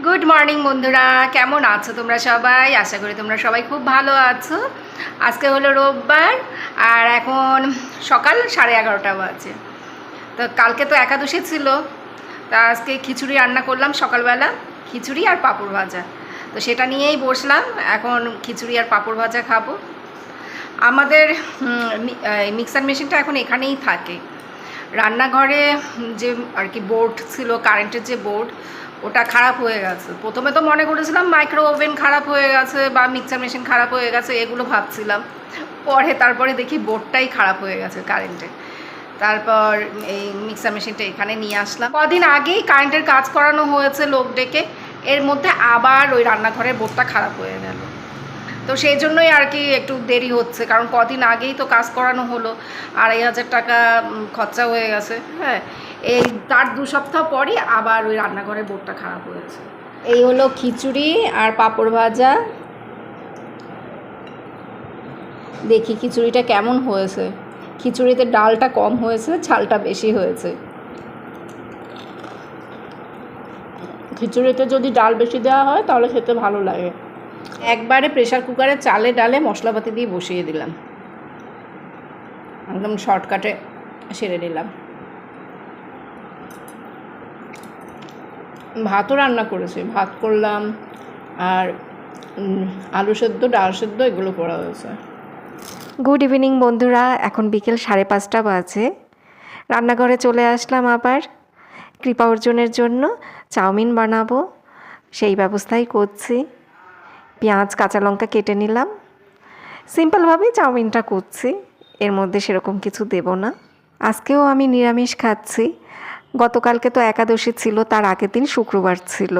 Good morning বন্ধুরা, কেমন আছো তোমরা সবাই? আশা করি তোমরা সবাই খুব ভালো আছো। আজকে হলো রোববার আর এখন সকাল 11:30 বাজে। তো কালকে তো একাদশী ছিল, তা আজকে খিচুড়ি রান্না করলাম সকালবেলা, খিচুড়ি আর পাঁপড় ভাজা। তো সেটা নিয়েই বসলাম, এখন খিচুড়ি আর পাঁপড় ভাজা খাবো। আমাদের মিক্সার মেশিনটা এখন এখানেই থাকে। রান্নাঘরে যে আর কি বোর্ড ছিল, কারেন্টের যে বোর্ড, ওটা খারাপ হয়ে গেছে। প্রথমে তো মনে করেছিলাম মাইক্রো ওভেন খারাপ হয়ে গেছে বা মিক্সার মেশিন খারাপ হয়ে গেছে, এগুলো ভাবছিলাম। তারপরে দেখি বোর্ডটাই খারাপ হয়ে গেছে কারেন্টে। তারপর এই মিক্সার মেশিনটা এখানে নিয়ে আসলাম। কদিন আগেই কারেন্টের কাজ করানো হয়েছে লোক ডেকে, এর মধ্যে আবার ওই রান্নাঘরের বোর্ডটা খারাপ হয়ে গেল। তো সেই জন্যই আর কি একটু দেরি হচ্ছে, কারণ কদিন আগেই তো কাজ করানো হলো, 2500 টাকা খরচা হয়ে গেছে। হ্যাঁ, এই তার 2 সপ্তাহ পরই আবার ওই রান্নাঘরের বোর্ডটা খারাপ হয়েছে। এই হলো খিচুড়ি আর পাঁপড় ভাজা। দেখি খিচুড়িটা কেমন হয়েছে। খিচুড়িতে ডালটা কম হয়েছে, ঝালটা বেশি হয়েছে। খিচুড়িতে যদি ডাল বেশি দেওয়া হয় তাহলে খেতে ভালো লাগে। একবারে প্রেশার কুকারে চালে ডালে মশলাপাতি দিয়ে বসিয়ে দিলাম, একদম শর্টকাটে সেরে নিলাম। ভাতও রান্না করেছি, ভাত করলাম আর আলু সেদ্ধ, ডাল সেদ্ধ এগুলো করা হয়েছে। গুড ইভিনিং বন্ধুরা, এখন বিকেল 5:30 বাজে। রান্নাঘরে চলে আসলাম আবার কৃপা অর্জনের জন্য চাউমিন বানাবো, সেই ব্যবস্থাই করছি। পেঁয়াজ কাঁচা লঙ্কা কেটে নিলাম, সিম্পলভাবেই চাউমিনটা করছি, এর মধ্যে সেরকম কিছু দেব না। আজকেও আমি নিরামিষ খাচ্ছি। গতকালকে তো একাদশী ছিল, তার আগের দিন শুক্রবার ছিল,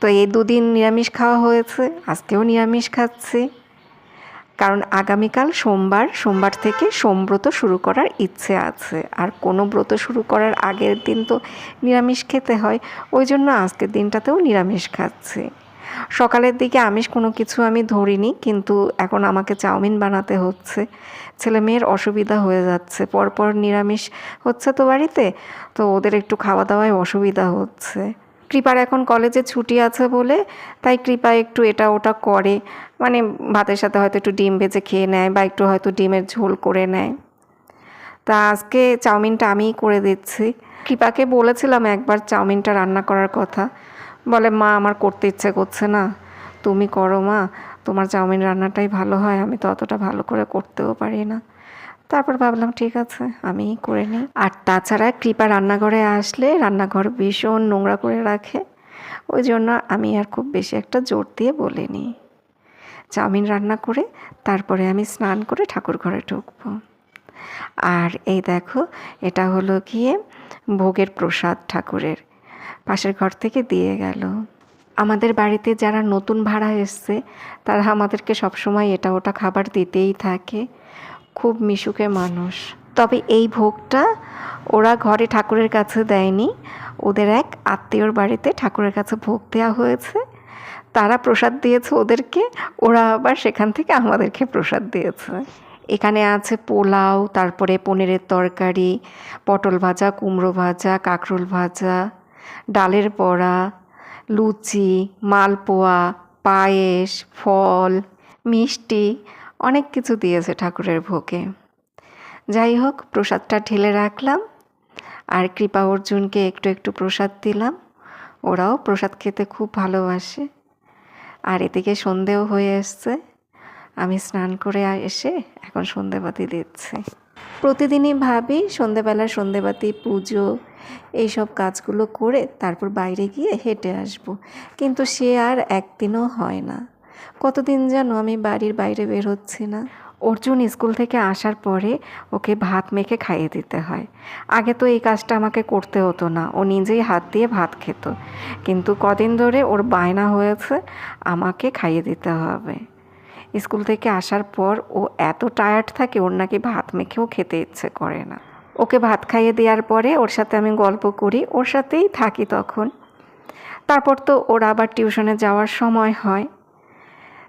তো এই দুদিন নিরামিষ খাওয়া হয়েছে। আজকেও নিরামিষ খাচ্ছি, কারণ আগামীকাল সোমবার থেকে সোমব্রত শুরু করার ইচ্ছে আছে। আর কোনো ব্রত শুরু করার আগের দিন তো নিরামিষ খেতে হয়, ওই জন্য আজকের দিনটাতেও নিরামিষ খাচ্ছি। সকালের দিকে আমিষ কোনো কিছু আমি ধরিনি, কিন্তু এখন আমাকে চাউমিন বানাতে হচ্ছে। ছেলে মেয়ের অসুবিধা হয়ে যাচ্ছে, পরপর নিরামিষ হচ্ছে তো বাড়িতে, তো ওদের একটু খাওয়া দাওয়ায় অসুবিধা হচ্ছে। কৃপার এখন কলেজে ছুটি আছে বলে তাই কৃপা একটু এটা ওটা করে, মানে ভাতের সাথে হয়তো একটু ডিম ভেজে খেয়ে নেয় বা একটু হয়তো ডিমের ঝোল করে নেয়। তা আজকে চাউমিনটা আমিই করে দিচ্ছি। কৃপাকে বলেছিলাম একবার চাউমিনটা রান্না করার কথা, বলে মা আমার করতে ইচ্ছে করছে না, তুমি করো মা, তোমার চাউমিন রান্নাটাই ভালো হয়, আমি তো অতটা ভালো করে করতেও পারি না। তারপর ভাবলাম ঠিক আছে আমিই করে নিই। আর তাছাড়া কৃপা রান্নাঘরে আসলে রান্নাঘর ভীষণ নোংরা করে রাখে, ওই জন্য আমি আর খুব বেশি একটা জোর দিয়ে বলিনি। চাউমিন রান্না করে তারপরে আমি স্নান করে ঠাকুর ঘরে ঢুকবো। আর এই দেখো, এটা হলো গিয়ে ভোগের প্রসাদ, ঠাকুরের পাশের ঘর থেকে দিয়ে গেল। আমাদের বাড়িতে যারা নতুন ভাড়া এসছে তারা আমাদেরকে সবসময় এটা ওটা খাবার দিতেই থাকে, খুব মিশুকে মানুষ। তবে এই ভোগটা ওরা ঘরে ঠাকুরের কাছে দেয়নি, ওদের এক আত্মীয়র বাড়িতে ঠাকুরের কাছে ভোগ দেওয়া হয়েছে, তারা প্রসাদ দিয়েছে ওদেরকে, ওরা আবার সেখান থেকে আমাদেরকে প্রসাদ দিয়েছে। এখানে আছে পোলাও, তারপরে পনিরের তরকারি, পটল ভাজা, কুমড়ো ভাজা, কাঁকরোল ভাজা, ডালের বড়া, লুচি, মালপোয়া, পায়েস, ফল, মিষ্টি, অনেক কিছু দিয়েছে ঠাকুরের ভোগে। যাই হোক, প্রসাদটা ঢেলে রাখলাম আর কৃপা অর্জুনকে একটু একটু প্রসাদ দিলাম, ওরাও প্রসাদ খেতে খুব ভালোবাসে। আর এদিকে সন্ধেও হয়ে এসছে, আমি স্নান করে এসে এখন সন্ধেবাতি দিচ্ছি। প্রতিদিনই ভাবি সন্ধেবেলা সন্ধেবাতি, পুজো, এইসব কাজগুলো করে তারপর বাইরে গিয়ে হেঁটে আসব, কিন্তু সে আর একদিনও হয় না। কতদিন যেন আমি বাড়ির বাইরে বের হচ্ছি না। অর্জুন স্কুল থেকে আসার পরে ওকে ভাত মেখে খাইয়ে দিতে হয়। আগে তো এই কাজটা আমাকে করতে হতো না, ও নিজেই হাত দিয়ে ভাত খেত, কিন্তু কদিন ধরে ওর বায়না হয়েছে আমাকে খাইয়ে দিতে হবে। স্কুল থেকে আসার পর ও এত টায়ার্ড থাকে, ওর নাকি ভাত মেখেও খেতে ইচ্ছে করে না। ওকে ভাত খাইয়ে দেওয়ার পরে ওর সাথে আমি গল্প করি, ওর সাথেই থাকি তখন। তারপর তো ওর আবার টিউশনে যাওয়ার সময় হয়,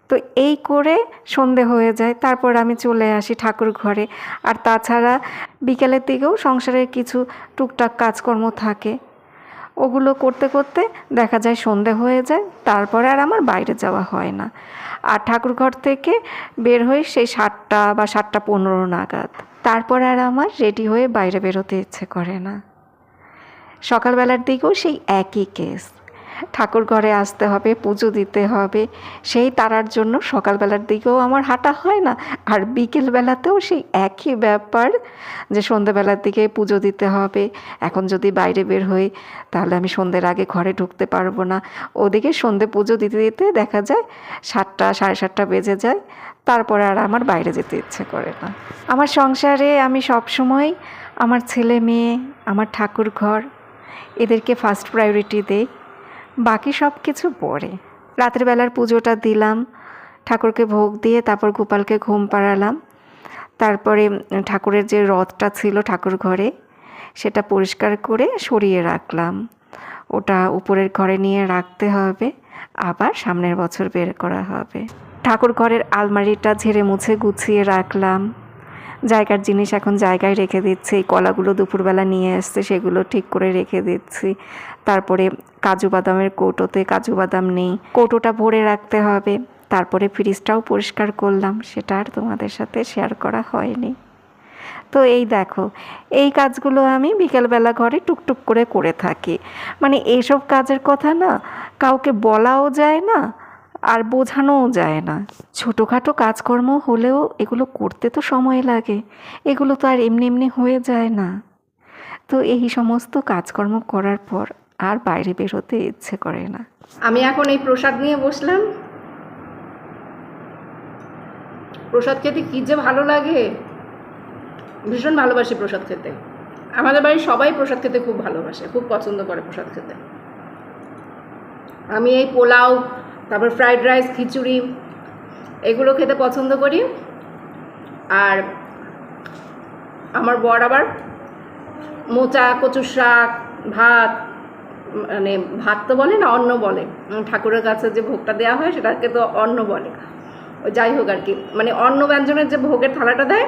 তো এই করে সন্ধে হয়ে যায়। তারপর আমি চলে আসি ঠাকুর ঘরে। আর তাছাড়া বিকেলের দিকেও সংসারের কিছু টুকটাক কাজকর্ম থাকে, ওগুলো করতে করতে দেখা যায় সন্ধে হয়ে যায়, তারপরে আর আমার বাইরে যাওয়া হয় না। আর ঠাকুরঘর থেকে বের হই সেই 7টা বা 7:15 নাগাদ। তারপর আর আমার রেডি হয়ে বাইরে বেরোতে ইচ্ছে করে না। সকালবেলার দিকেও সেই একই কেস, ঠাকুর ঘরে আসতে হবে, পুজো দিতে হবে, সেই তারার জন্য সকালবেলার দিকেও আমার হাঁটা হয় না। আর বিকেলবেলাতেও সেই একই ব্যাপার, যে সন্ধ্যেবেলার দিকে পুজো দিতে হবে। এখন যদি বাইরে বের হই তাহলে আমি সন্ধ্যের আগে ঘরে ঢুকতে পারবো না। ওদিকে সন্ধ্যে পুজো দিতে দিতে দেখা যায় 7টা 7:30 বেজে যায়, তারপরে আর আমার বাইরে যেতে ইচ্ছে করে না। আমার সংসারে আমি সবসময় আমার ছেলে মেয়ে, আমার ঠাকুর ঘর, এদেরকে ফার্স্ট প্রায়োরিটি দেই, বাকি সব কিছু পরে। রাতের বেলার পুজোটা দিলাম, ঠাকুরকে ভোগ দিয়ে তারপর গোপালকে ঘুম পাড়ালাম। তারপরে ঠাকুরের যে রথটা ছিল ঠাকুর ঘরে সেটা পরিষ্কার করে সরিয়ে রাখলাম। ওটা উপরের ঘরে নিয়ে রাখতে হবে, আবার সামনের বছর বের করা হবে। ঠাকুর ঘরের আলমারিটা ঝেড়ে মুছে গুছিয়ে রাখলাম। জায়গার জিনিস এখন জায়গায় রেখে দিচ্ছি। কলাগুলো দুপুরবেলা নিয়ে এসছে, সেগুলো ঠিক করে রেখে দিচ্ছি। তারপরে কাজু বাদামের কৌটোতে কাজু বাদাম নেই, কৌটোটা ভরে রাখতে হবে। তারপরে ফ্রিজটাও পরিষ্কার করলাম, সেটা আর তোমাদের সাথে শেয়ার করা হয়নি। তো এই দেখো, এই কাজগুলো আমি বিকেলবেলা ঘরে টুকটুক করে থাকি। মানে এইসব কাজের কথা না কাউকে বলাও যায় না, আর বোঝানোও যায় না। ছোটোখাটো কাজকর্ম হলেও এগুলো করতে তো সময় লাগে, এগুলো তো আর এমনি এমনি হয়ে যায় না। তো এই সমস্ত কাজকর্ম করার পর আর বাইরে বেরোতে ইচ্ছে করে না। আমি এখন এই প্রসাদ নিয়ে বসলাম। প্রসাদ খেতে কী যে ভালো লাগে, ভীষণ ভালোবাসি প্রসাদ খেতে। আমাদের বাড়ির সবাই প্রসাদ খেতে খুব ভালোবাসে, খুব পছন্দ করে প্রসাদ খেতে। আমি এই পোলাও, তারপর ফ্রাইড রাইস, খিচুড়ি, এগুলো খেতে পছন্দ করি। আর আমার বর আবার মোচা, কচুর শাক, ভাত, মানে ভাত তো বলে না, অন্ন বলে। ঠাকুরের কাছে যে ভোগটা দেওয়া হয় সেটাকে তো অন্ন বলে। ওই যাই হোক আর কি, মানে অন্ন ব্যঞ্জনের যে ভোগের থালাটা দেয়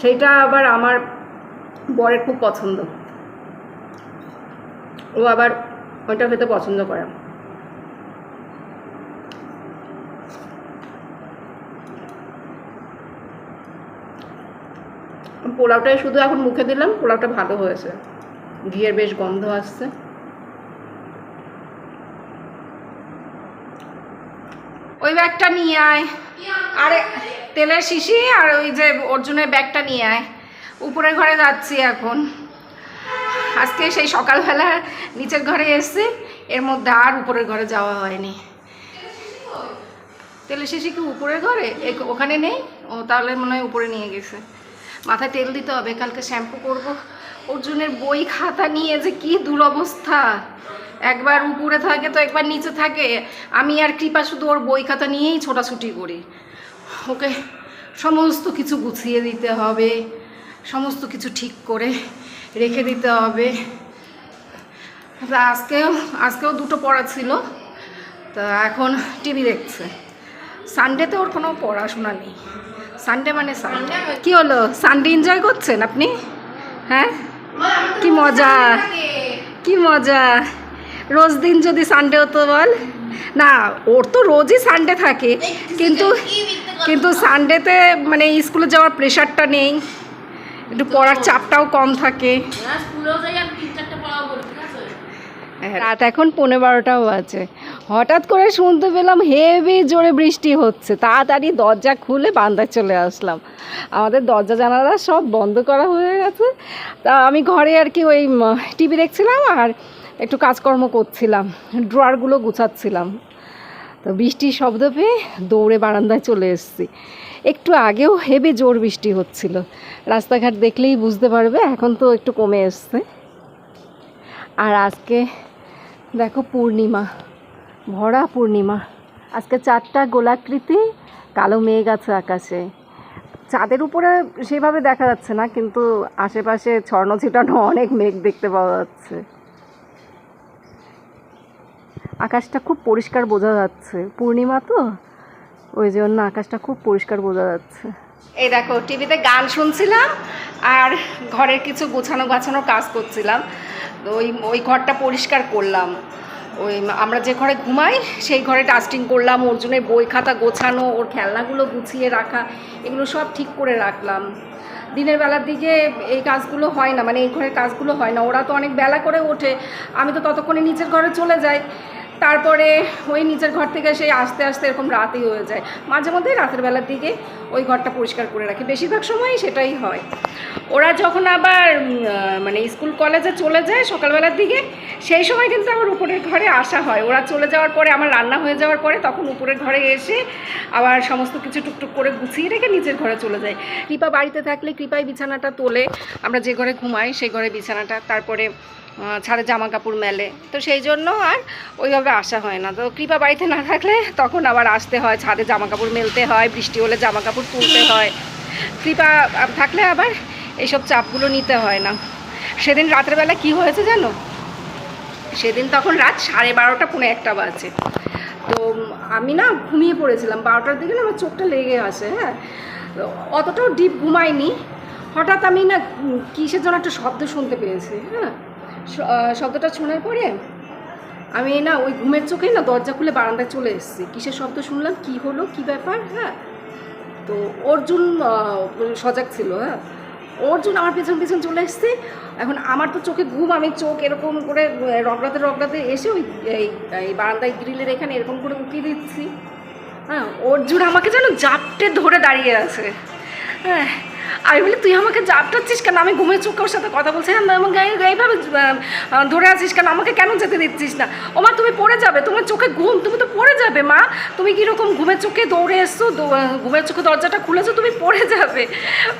সেইটা আবার আমার বরের খুব পছন্দ। ও আবার ওইটা খেতে পছন্দ করে। পোলাওটাই শুধু এখন মুখে দিলাম, পোলাওটা ভালো হয়েছে, ঘিয়ের বেশ গন্ধ আসছে। ওই ব্যাগটা নিয়ে আয়, আরে তেলের শিশি আর ওই যে অর্জুনের ব্যাগটা নিয়ে আয়। উপরের ঘরে যাচ্ছি এখন। আজকে সেই সকালবেলা নিচের ঘরে এসছি, এর মধ্যে আর উপরের ঘরে যাওয়া হয়নি। তেলের শিশি কি উপরের ঘরে? ওখানে নেই? ও তাহলে মনে হয় উপরে নিয়ে গেছে। মাথায় তেল দিতে হবে, কালকে শ্যাম্পু করব। অর্জুনের বই খাতা নিয়ে যে কি দুরবস্থা, একবার উপরে থাকে তো একবার নিচে থাকে। আমি আর কৃপা শুধু ওর বই খাতা নিয়েই ছোটাছুটি করি। ওকে সমস্ত কিছু গুছিয়ে দিতে হবে, সমস্ত কিছু ঠিক করে রেখে দিতে হবে। আজকেও দুটো পড়া ছিল, তা এখন টিভি দেখছে। সানডেতে ওর কোনো পড়াশোনা নেই। সানডে মানে সানডে। কি হলো, সানডে এনজয় করছেন আপনি? হ্যাঁ, কি মজা, কি মজা। রোজ দিন যদি সানডে হতো বল না, ওর তো রোজই সানডে থাকে, কিন্তু সানডেতে মানে স্কুলে যাওয়ার প্রেশারটা নেই, একটু পড়ার চাপটাও কম থাকে। রাত এখন 11:15 বাজে। হঠাৎ করে শুনতে পেলাম হেভি জোরে বৃষ্টি হচ্ছে। তাড়াতাড়ি দরজা খুলে বারান্দায় চলে আসলাম। আমাদের দরজা জানালা সব বন্ধ করা হয়ে গেছে। তা আমি ঘরে আর কি ওই টিভি দেখছিলাম আর একটু কাজকর্ম করছিলাম, ড্রয়ারগুলো গুছাচ্ছিলাম। তো বৃষ্টির শব্দ পেয়ে দৌড়ে বারান্দায় চলে এসেছি। একটু আগেও হেভি জোর বৃষ্টি হচ্ছিল, রাস্তাঘাট দেখলেই বুঝতে পারবে। এখন তো একটু কমে এসছে। আর আজকে দেখো পূর্ণিমা, ভরা পূর্ণিমা। আজকে 4টা গোলাকৃতি কালো মেঘ আছে আকাশে। চাঁদের উপরে সেভাবে দেখা যাচ্ছে না, কিন্তু আশেপাশে ছড়ানো ছিটানো অনেক মেঘ দেখতে পাওয়া যাচ্ছে। আকাশটা খুব পরিষ্কার বোঝা যাচ্ছে, পূর্ণিমা তো ওই জন্য আকাশটা খুব পরিষ্কার বোঝা যাচ্ছে। এই দেখো টিভিতে গান শুনছিলাম আর ঘরের কিছু গোছানো কাজ করছিলাম। তো ওই ওই ঘরটা পরিষ্কার করলাম। ওই আমরা যে ঘরে ঘুমাই সেই ঘরে ডাস্টিং করলাম, অর্জুনের বই খাতা গোছানো, ওর খেলনাগুলো গুছিয়ে রাখা, এগুলো সব ঠিক করে রাখলাম। দিনের বেলার দিকে এই কাজগুলো হয় না, মানে এই ঘরের কাজগুলো হয় না, ওরা তো অনেক বেলা করে ওঠে, আমি তো ততক্ষণে নিচের ঘরে চলে যাই। তারপরে ওই নিচের ঘর থেকে সেই আস্তে আস্তে এরকম রাতই হয়ে যায়। মাঝে মধ্যেই রাতের বেলার দিকে ওই ঘরটা পরিষ্কার করে রাখি, বেশিরভাগ সময়ই সেটাই হয়। ওরা যখন আবার মানে স্কুল কলেজে চলে যায় সকালবেলার দিকে, সেই সময় কিন্তু আবার উপরের ঘরে আসা হয়। ওরা চলে যাওয়ার পরে, আমার রান্না হয়ে যাওয়ার পরে, তখন উপরের ঘরে এসে আবার সমস্ত কিছু টুকটুক করে গুছিয়ে রেখে নিচের ঘরে চলে যায়। কৃপা বাড়িতে থাকলে কৃপাই বিছানাটা তোলে, আমরা যে ঘরে ঘুমাই সেই ঘরে বিছানাটা, তারপরে ছাদে জামা কাপড় মেলে, তো সেই জন্য আর ওইভাবে আসা হয় না। তো কৃপা বাড়িতে না থাকলে তখন আবার আসতে হয়, ছাদে জামা কাপড় মেলতে হয়, বৃষ্টি হলে জামা কাপড় তুলতে হয়। কৃপা থাকলে আবার এইসব চাপগুলো নিতে হয় না। সেদিন রাতের বেলা কি হয়েছে জানো? সেদিন তখন রাত 12:30 পৌনে 1টা বাজে। তো আমি না ঘুমিয়ে পড়েছিলাম, 12টার দিকে না আমার চোখটা লেগে আসে। হ্যাঁ, অতটাও ডিপ ঘুমাইনি, হঠাৎ আমি না কিসের জন্য একটা শব্দ শুনতে পেয়েছি। হ্যাঁ, শব্দটা শোনার পরে আমি না ওই ঘুমের চোখেই না দরজা খুলে বারান্দায় চলে এসেছি। কিসের শব্দ শুনলাম, কি হলো, কি ব্যাপার। হ্যাঁ, তো অর্জুন সজাগ ছিল। হ্যাঁ, অর্জুন আমার পেছন পেছন চলে এসছে। এখন আমার তো চোখে ঘুম, আমি চোখ এরকম করে রগড়াতে রগড়াতে এসে ওই এই বারান্দায় গ্রিলের এখানে এরকম করে উঠিয়ে দিচ্ছি। হ্যাঁ, অর্জুন আমাকে যেন জাপটে ধরে দাঁড়িয়ে আছে। হ্যাঁ, আমি বলি তুই আমাকে জাপটাচ্ছিস কেন, আমি ঘুমের চোখে ওর সাথে কথা বলছি, হ্যাঁ আমাকে এইভাবে ধরে আছিস কেন, আমাকে কেন যেতে দিচ্ছিস না? ও মা তুমি পড়ে যাবে, তোমার চোখে ঘুম, তুমি তো পড়ে যাবে মা, তুমি কীরকম ঘুমের চোখে দৌড়ে এসছো, ঘুমের চোখে দরজাটা খুলেছো, তুমি পড়ে যাবে।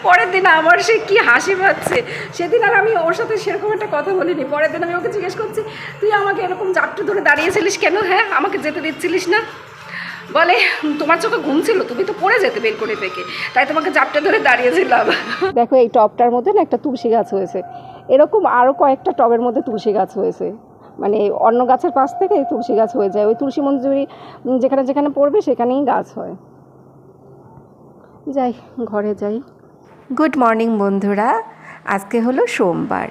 পরের দিন আমার সে কি হাসি পাচ্ছে। সেদিন আর আমি ওর সাথে সেরকম একটা কথা বলিনি। পরের দিন আমি ওকে জিজ্ঞেস করছি তুই আমাকে এরকম জাপটে ধরে দাঁড়িয়েছিলিস কেন, হ্যাঁ আমাকে যেতে দিচ্ছিলিস না? বলে তোমার চোখে ঘুম ছিল, তুমি তো পড়ে যেতে বের করে থেকে, তাই তোমাকে জাপটা ধরে দাঁড়িয়েছিলাম। দেখো এই টবটার মধ্যে না একটা তুলসী গাছ হয়েছে, এরকম আরও কয়েকটা টবের মধ্যে তুলসী গাছ হয়েছে, মানে অন্য গাছের পাশ থেকে এই তুলসী গাছ হয়ে যায়। ওই তুলসী মঞ্জুরি যেখানে যেখানে পড়বে সেখানেই গাছ হয়। যাই ঘরে যাই। গুড মর্নিং বন্ধুরা, আজকে হলো সোমবার।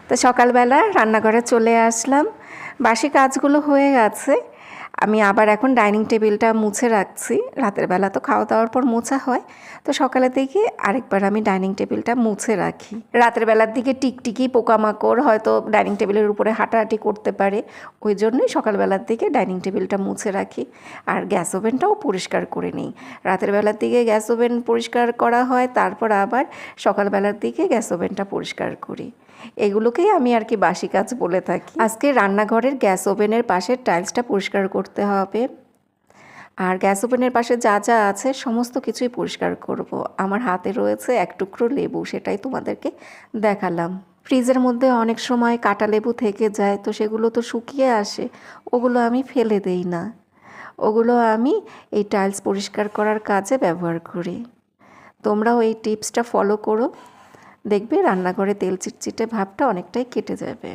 তো সকালবেলা রান্নাঘরে চলে আসলাম, বাসি কাজগুলো হয়ে গেছে। আমি আবার এখন ডাইনিং টেবিলটা মুছে রাখছি। রাতের বেলা তো খাওয়া দাওয়ার পর মোছা হয়, তো সকালের দিকে আরেকবার আমি ডাইনিং টেবিলটা মুছে রাখি। রাতের বেলার দিকে টিকটিকি পোকামাকড় হয়তো ডাইনিং টেবিলের উপরে হাঁটাহাঁটি করতে পারে, ওই জন্যই সকালবেলার দিকে ডাইনিং টেবিলটা মুছে রাখি। আর গ্যাস ওভেনটাও পরিষ্কার করে নিই। রাতের বেলার দিকে গ্যাস ওভেন পরিষ্কার করা হয়, তারপর আবার সকালবেলার দিকে গ্যাস ওভেনটা পরিষ্কার করি। এগুলোকেই আমি আর কি বাসি কাজ বলে থাকি। আজকে রান্নাঘরের গ্যাস ওভেনের পাশের টাইলসটা পরিষ্কার করতে হবে, আর গ্যাস ওভেনের পাশে যা যা আছে সমস্ত কিছুই পরিষ্কার করব। আমার হাতে রয়েছে এক টুকরো লেবু, সেটাই তোমাদেরকে দেখালাম। ফ্রিজের মধ্যে অনেক সময় কাটা লেবু থেকে যায়, তো সেগুলো তো শুকিয়ে আসে, ওগুলো আমি ফেলে দেই না, ওগুলো আমি এই টাইলস পরিষ্কার করার কাজে ব্যবহার করি। তোমরাও এই টিপসটা ফলো করো, দেখবে রান্নাঘরে তেল চিটচিটে ভাবটা অনেকটাই কেটে যাবে।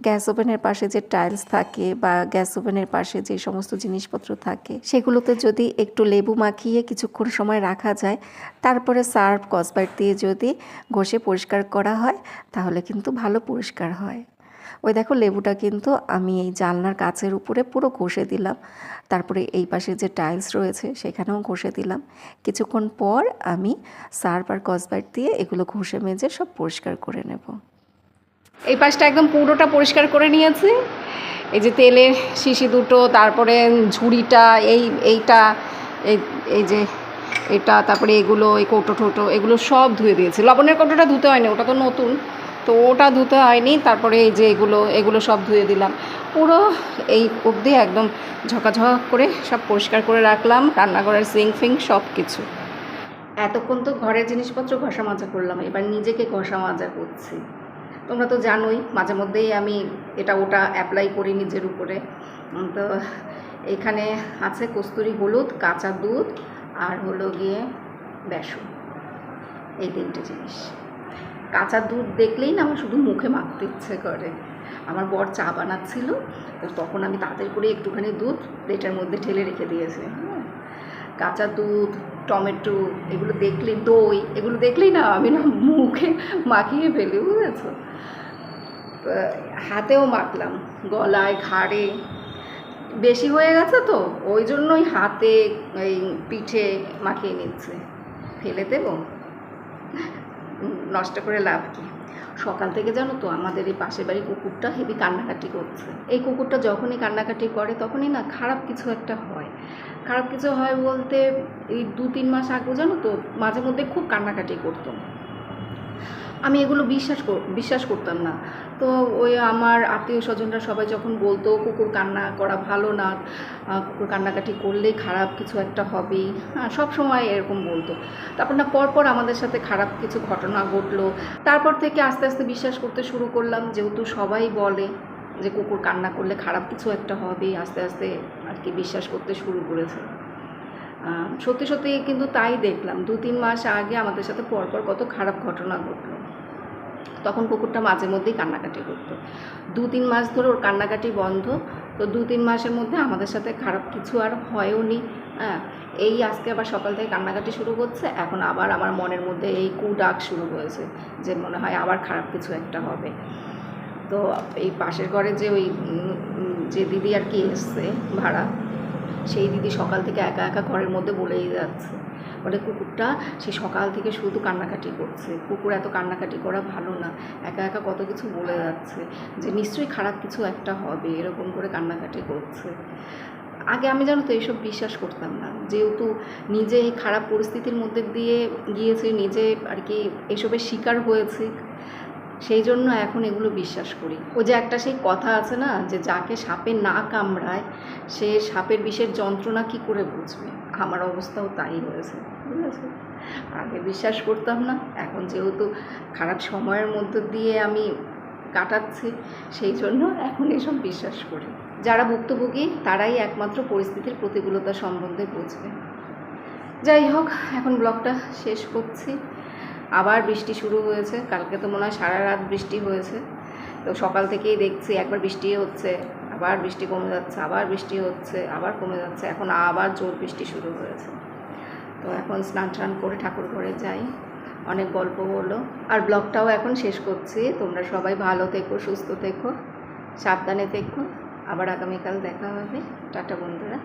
গ্যাস ওভেনের পাশে যে টাইলস থাকে বা গ্যাস ওভেনের পাশে যে সমস্ত জিনিসপত্র থাকে, সেগুলোতে যদি একটু লেবু মাখিয়ে কিছুক্ষণ সময় রাখা যায়, তারপরে সার্ফ স্কচব্রাইট দিয়ে যদি ঘষে পরিষ্কার করা হয়, তাহলে কিন্তু ভালো পরিষ্কার হয়। ওই দেখো লেবুটা কিন্তু আমি এই জানলার কাচের উপরে পুরো ঘষে দিলাম, তারপরে এই পাশে যে টাইলস রয়েছে সেখানেও ঘষে দিলাম। কিছুক্ষণ পর আমি সার্ফ আর স্কচব্রাইট দিয়ে এগুলো ঘষে মেজে সব পরিষ্কার করে নেব। এই পাশটা একদম পুরোটা পরিষ্কার করে নিয়েছি। এই যে তেলের শিশি দুটো, তারপরে ঝুড়িটা, এইটা এই যে এটা, তারপরে এগুলো, এই কৌটো ঠোটো, এগুলো সব ধুয়ে দিয়েছি। লবণের কৌটোটা ধুতে হয়নি, ওটা তো নতুন, তো ওটা ধুতে হয়নি। তারপরে এই যে এগুলো সব ধুয়ে দিলাম। পুরো এই অবধি একদম ঝকাঝক করে সব পরিষ্কার করে রাখলাম, রান্নাঘরের সিঙ্ক ফিঙ্ক সব কিছু। এতক্ষণ তো ঘরের জিনিসপত্র ঘষা মাজা করলাম, এবার নিজেকে ঘষা মাজা করছি। তোমরা তো জানোই মাঝে মধ্যেই আমি এটা ওটা অ্যাপ্লাই করি নিজের উপরে। তো এখানে আছে কস্তুরি হলুদ, কাঁচা দুধ আর হলো গিয়ে বেসন, এই তিনটে জিনিস। কাঁচা দুধ দেখলেই না আমার শুধু মুখে মাখতে ইচ্ছে করে। আমার বর চা বানাচ্ছিল, তো তখন আমি তাড়াতাড়ি করে একটুখানি দুধ প্লেটের মধ্যে ঢেলে রেখে দিয়েছে। হ্যাঁ, কাঁচা দুধ, টমেটো, এগুলো দেখলে, দই, এগুলো দেখলেই না আমি না মুখে মাখিয়ে ফেলি, বুঝেছো? হাতেও মাখলাম, গলায়, ঘাড়ে। বেশি হয়ে গেছে তো ওই জন্যই হাতে, এই পিঠে মাখিয়ে নিচ্ছে। ফেলে দেবো, নষ্ট করে লাভ কি। সকাল থেকে জানো তো আমাদের এই পাশের বাড়ি কুকুরটা হেভি কান্নাকাটি করছে। এই কুকুরটা যখনই কান্নাকাটি করে তখনই না খারাপ কিছু একটা হয়। খারাপ কিছু হয় বলতে এই 2-3 মাস আগে জানো তো মাঝে মধ্যে খুব কান্নাকাটি করতো। আমি এগুলো বিশ্বাস করতাম না। তো ওই আমার আত্মীয় স্বজনরা সবাই যখন বলতো কুকুর কান্না করা ভালো না, কুকুর কান্নাকাটি করলেই খারাপ কিছু একটা হবেই, হ্যাঁ সব সময় এরকম বলতো। তারপর না পরপর আমাদের সাথে খারাপ কিছু ঘটনা ঘটলো। তারপর থেকে আস্তে আস্তে বিশ্বাস করতে শুরু করলাম, যেহেতু সবাই বলে যে কুকুর কান্না করলে খারাপ কিছু একটা হবেই, আস্তে আস্তে আর কি বিশ্বাস করতে শুরু করেছে। সত্যি সত্যি কিন্তু তাই দেখলাম। 2-3 মাস আগে আমাদের সাথে পরপর কত খারাপ ঘটনা ঘটলো। তখন কুকুরটা মাঝে মধ্যেই কান্নাকাটি করতো। 2-3 মাস ধরে ওর কান্নাকাটি বন্ধ। তো 2-3 মাসের মধ্যে আমাদের সাথে খারাপ কিছু আর হয়ও নি। হ্যাঁ, এই আজকে আবার সকাল থেকে কান্নাকাটি শুরু করছে। এখন আবার আমার মনের মধ্যে এই ডাক শুরু হয়েছে যে মনে হয় আবার খারাপ কিছু একটা হবে। তো এই পাশের ঘরে যে ওই যে দিদি আর কি এসছে ভাড়া, সেই দিদি সকাল থেকে একা একা ঘরের মধ্যে বলেই যাচ্ছে, বলে কুকুরটা সে সকাল থেকে শুধু কান্নাকাটি করছে, কুকুর এত কান্নাকাটি করা ভালো না, একা একা কত কিছু বলে যাচ্ছে যে নিশ্চয়ই খারাপ কিছু একটা হবে, এরকম করে কান্নাকাটি করছে। আগে আমি জানো তো এইসব বিশ্বাস করতাম না, যেহেতু নিজে এই খারাপ পরিস্থিতির মধ্যে দিয়ে গিয়েছি, নিজে আর কি এসবের শিকার হয়েছি, সেই জন্য এখন এগুলো বিশ্বাস করি। ও যে একটা সেই কথা আছে না, যে যাকে সাপে না কামড়ায় সে সাপের বিষের যন্ত্রণা কি করে বুঝবে। আমার অবস্থাও তাই হয়েছে, বুঝেছো। আগে বিশ্বাস করতাম না, এখন যেহেতু খারাপ সময়ের মধ্য দিয়ে আমি কাটাচ্ছি, সেই জন্য এখন এসব বিশ্বাস করি। যারা ভুক্তভোগী তারাই একমাত্র পরিস্থিতির প্রতিকূলতা সম্বন্ধে বুঝবে। যাই হোক, এখন ব্লগটা শেষ করছি। আবার বৃষ্টি শুরু হয়েছে, কালকে তো মনে হয় সারা রাত বৃষ্টি হয়েছে। তো সকাল থেকেই দেখছি একবার বৃষ্টি হচ্ছে, আবার বৃষ্টি কমে যাচ্ছে, আবার বৃষ্টি হচ্ছে, আবার কমে যাচ্ছে, এখন আবার জোর বৃষ্টি শুরু হয়েছে। তো এখন স্নান করে ঠাকুর ঘরে যাই। অনেক গল্প হলো, আর ব্লগটাও এখন শেষ করছি। তোমরা সবাই ভালো থেকো, সুস্থ থেকো, সাবধানে থেকো। আবার আগামীকাল দেখা হবে। টাটা বন্ধুরা।